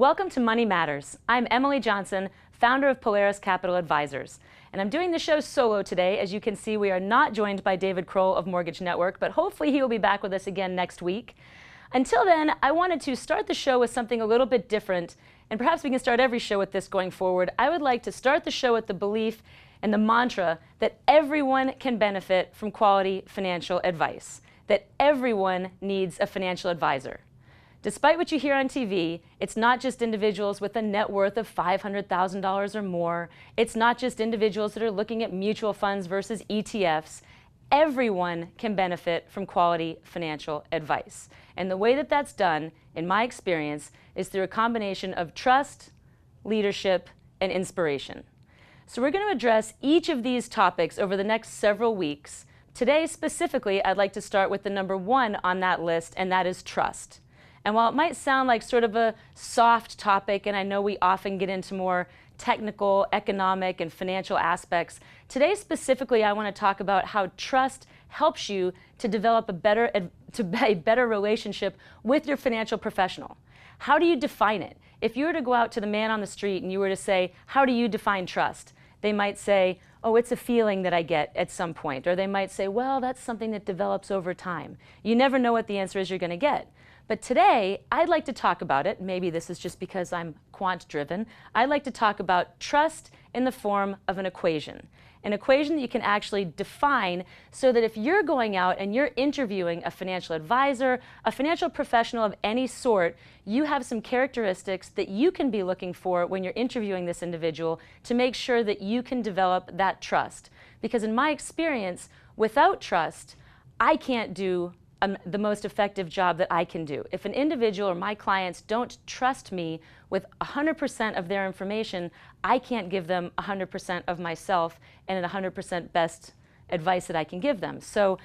Welcome to Money Matters. I'm Emily Johnson, founder of Polaris Capital Advisors. And I'm doing the show solo today. As you can see, we are not joined by David Kroll of Mortgage Network, but hopefully he will be back with us again next week. Until then, I wanted to start the show with something a little bit different, and perhaps we can start every show with this going forward. I would like to start the show with the belief and the mantra that everyone can benefit from quality financial advice, that everyone needs a financial advisor. Despite what you hear on TV, it's not just individuals with a net worth of $500,000 or more. It's not just individuals that are looking at mutual funds versus ETFs. Everyone can benefit from quality financial advice. And the way that that's done, in my experience, is through a combination of trust, leadership, and inspiration. So we're going to address each of these topics over the next several weeks. Today, specifically, I'd like to start with the number one on that list, and that is trust. And while it might sound like sort of a soft topic, and I know we often get into more technical, economic, and financial aspects, today specifically I want to talk about how trust helps you to develop a better relationship with your financial professional. How do you define it? If you were to go out to the man on the street and you were to say, how do you define trust? They might say, oh, it's a feeling that I get at some point. Or they might say, well, that's something that develops over time. You never know what the answer is you're going to get. But today, I'd like to talk about it. Maybe this is just because I'm quant-driven. I'd like to talk about trust in the form of an equation that you can actually define so that if you're going out and you're interviewing a financial advisor, a financial professional of any sort, you have some characteristics that you can be looking for when you're interviewing this individual to make sure that you can develop that trust. Because in my experience, without trust, I can't do the most effective job that I can do. If an individual or my clients don't trust me with 100% of their information, I can't give them 100% of myself and 100% best advice that I can give them. So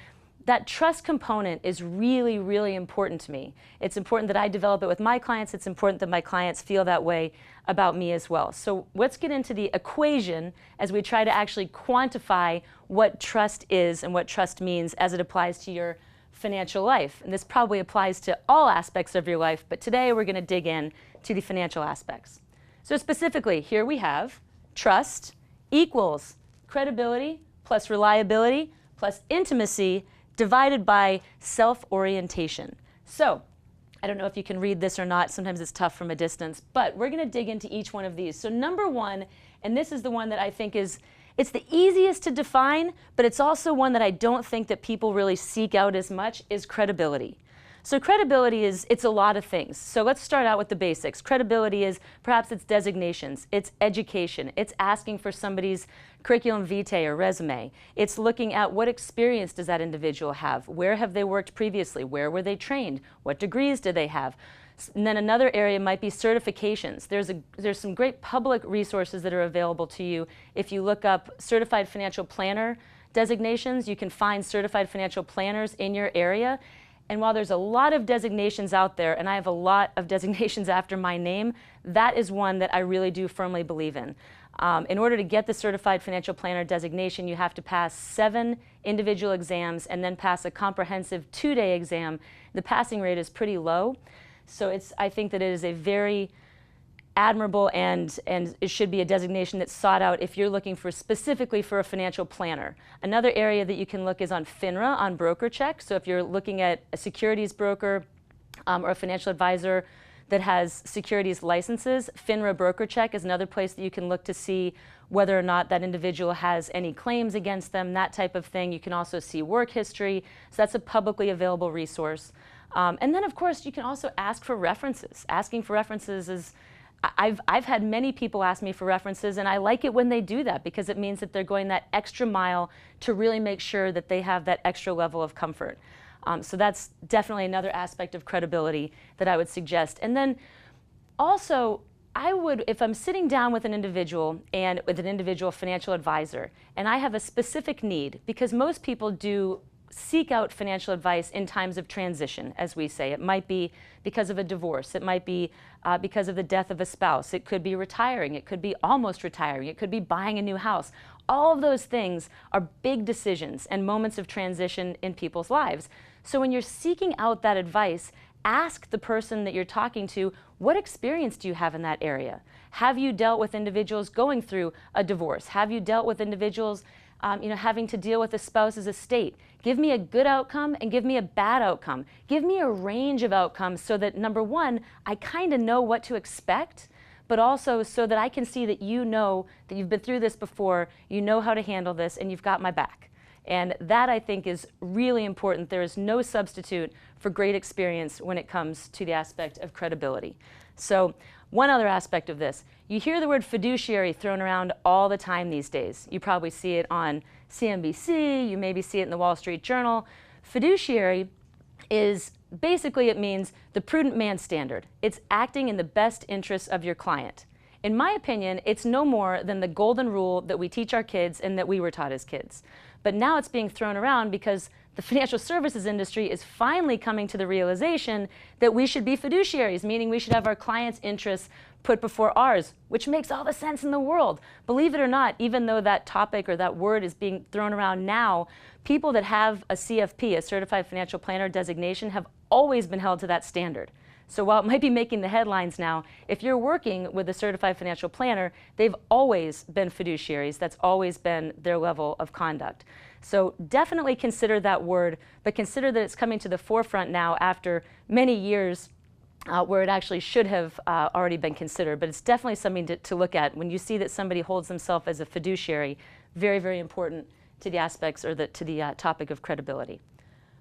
that trust component is really, really important to me. It's important that I develop it with my clients. It's important that my clients feel that way about me as well. So let's get into the equation as we try to actually quantify what trust is and what trust means as it applies to your financial life. And this probably applies to all aspects of your life, but today we're going to dig in to the financial aspects. So specifically, here we have trust equals credibility plus reliability plus intimacy divided by self-orientation. So I don't know if you can read this or not. Sometimes it's tough from a distance, but we're going to dig into each one of these. So number one, and this is the one that I think it's the easiest to define, but it's also one that I don't think that people really seek out as much, is credibility. So credibility it's a lot of things. So let's start out with the basics. Credibility is perhaps it's designations, it's education, it's asking for somebody's curriculum vitae or resume. It's looking at what experience does that individual have, where have they worked previously, where were they trained, what degrees do they have. And then another area might be certifications. There's some great public resources that are available to you. If you look up certified financial planner designations, you can find certified financial planners in your area. And while there's a lot of designations out there, and I have a lot of designations after my name, that is one that I really do firmly believe in. In order to get the certified financial planner designation, you have to pass 7 individual exams and then pass a comprehensive 2-day exam. The passing rate is pretty low. So I think that it is a very admirable and it should be a designation that's sought out if you're looking for specifically for a financial planner. Another area that you can look is on FINRA, on broker check. So if you're looking at a securities broker or a financial advisor that has securities licenses, FINRA broker check is another place that you can look to see whether or not that individual has any claims against them, that type of thing. You can also see work history. So that's a publicly available resource. And then, of course, you can also ask for references. Asking for references is, I've had many people ask me for references, and I like it when they do that because it means that they're going that extra mile to really make sure that they have that extra level of comfort. So that's definitely another aspect of credibility that I would suggest. And then also, if I'm sitting down with an individual and with an individual financial advisor, and I have a specific need, because most people do seek out financial advice in times of transition, as we say. It might be because of a divorce. It might be because of the death of a spouse. It could be retiring. It could be almost retiring. It could be buying a new house. All of those things are big decisions and moments of transition in people's lives. So when you're seeking out that advice, ask the person that you're talking to, what experience do you have in that area? Have you dealt with individuals going through a divorce? Have you dealt with individuals having to deal with a spouse's estate? Give me a good outcome and give me a bad outcome. Give me a range of outcomes so that, number one, I kind of know what to expect, but also so that I can see that you know that you've been through this before, you know how to handle this, and you've got my back. And that, I think, is really important. There is no substitute for great experience when it comes to the aspect of credibility. So one other aspect of this, you hear the word fiduciary thrown around all the time these days. You probably see it on CNBC, you maybe see it in the Wall Street Journal. Fiduciary is basically, it means the prudent man standard. It's acting in the best interests of your client. In my opinion, it's no more than the golden rule that we teach our kids and that we were taught as kids. But now it's being thrown around because the financial services industry is finally coming to the realization that we should be fiduciaries, meaning we should have our clients' interests put before ours, which makes all the sense in the world. Believe it or not, even though that topic or that word is being thrown around now, people that have a CFP, a Certified Financial Planner designation, have always been held to that standard. So while it might be making the headlines now, if you're working with a Certified Financial Planner, they've always been fiduciaries. That's always been their level of conduct. So definitely consider that word, but consider that it's coming to the forefront now after many years where it actually should have already been considered. But it's definitely something to look at when you see that somebody holds themselves as a fiduciary. Very, very important to the aspects or to the topic of credibility.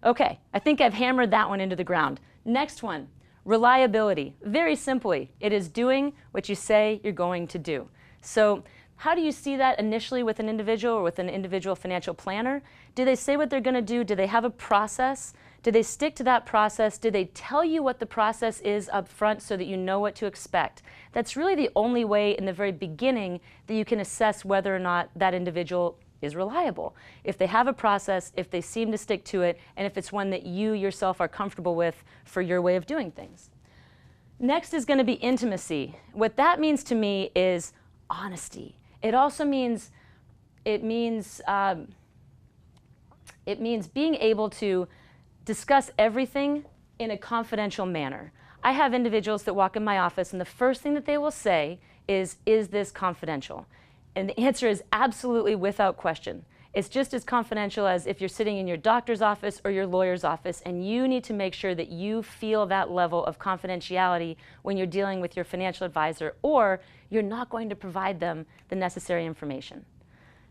Okay, I think I've hammered that one into the ground. Next one. Reliability. Very simply, it is doing what you say you're going to do. So how do you see that initially with an individual or with an individual financial planner? Do they say what they're going to do? Do they have a process? Do they stick to that process? Do they tell you what the process is up front so that you know what to expect? That's really the only way in the very beginning that you can assess whether or not that individual is reliable. If they have a process, if they seem to stick to it, and if it's one that you yourself are comfortable with for your way of doing things. Next is going to be intimacy. What that means to me is honesty. It also means, it means being able to discuss everything in a confidential manner. I have individuals that walk in my office and the first thing that they will say is this confidential? And the answer is absolutely without question. It's just as confidential as if you're sitting in your doctor's office or your lawyer's office, and you need to make sure that you feel that level of confidentiality when you're dealing with your financial advisor, or you're not going to provide them the necessary information.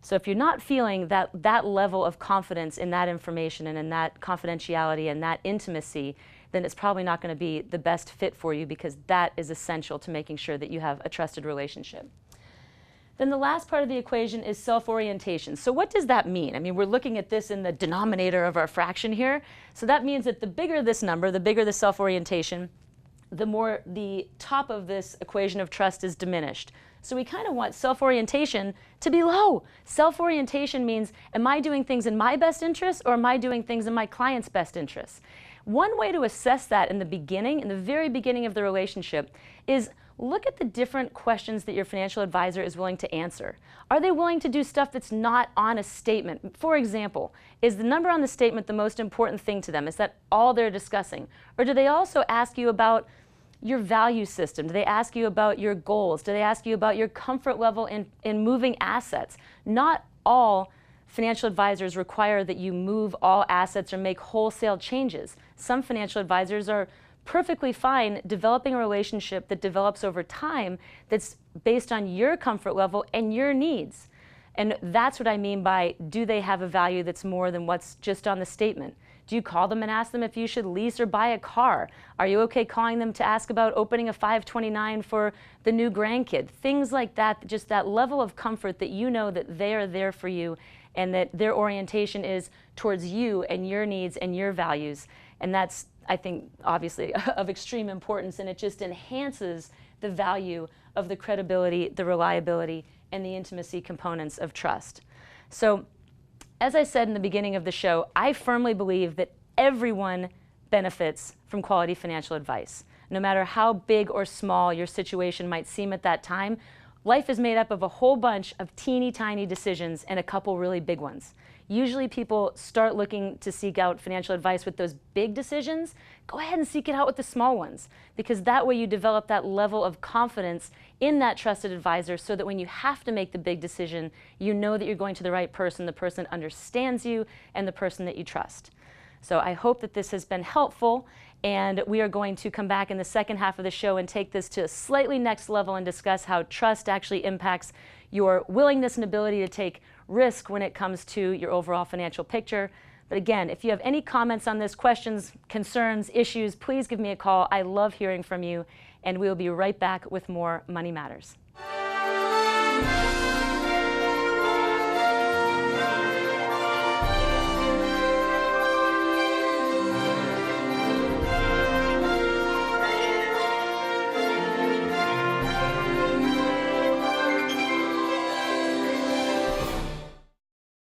So if you're not feeling that level of confidence in that information and in that confidentiality and that intimacy, then it's probably not going to be the best fit for you, because that is essential to making sure that you have a trusted relationship. Then the last part of the equation is self-orientation. So what does that mean? I mean, we're looking at this in the denominator of our fraction here. So that means that the bigger this number, the bigger the self-orientation, the more the top of this equation of trust is diminished. So we kind of want self-orientation to be low. Self-orientation means, am I doing things in my best interest, or am I doing things in my client's best interest? One way to assess that in the beginning, in the very beginning of the relationship, is look at the different questions that your financial advisor is willing to answer. Are they willing to do stuff that's not on a statement? For example, is the number on the statement the most important thing to them? Is that all they're discussing? Or do they also ask you about your value system? Do they ask you about your goals? Do they ask you about your comfort level in moving assets? Not all financial advisors require that you move all assets or make wholesale changes. Some financial advisors are perfectly fine developing a relationship that develops over time that's based on your comfort level and your needs. And that's what I mean by, do they have a value that's more than what's just on the statement? Do you call them and ask them if you should lease or buy a car? Are you okay calling them to ask about opening a 529 for the new grandkid? Things like that, just that level of comfort that you know that they are there for you and that their orientation is towards you and your needs and your values. And that's, I think, obviously of extreme importance, and it just enhances the value of the credibility, the reliability, and the intimacy components of trust. So, as I said in the beginning of the show, I firmly believe that everyone benefits from quality financial advice. No matter how big or small your situation might seem at that time, life is made up of a whole bunch of teeny tiny decisions and a couple really big ones. Usually people start looking to seek out financial advice with those big decisions. Go ahead and seek it out with the small ones, because that way you develop that level of confidence in that trusted advisor so that when you have to make the big decision, you know that you're going to the right person, the person that understands you, and the person that you trust. So I hope that this has been helpful, and we are going to come back in the second half of the show and take this to a slightly next level and discuss how trust actually impacts your willingness and ability to take risk when it comes to your overall financial picture. But again, if you have any comments on this, questions, concerns, issues, please give me a call. I love hearing from you, and we will be right back with more Money Matters.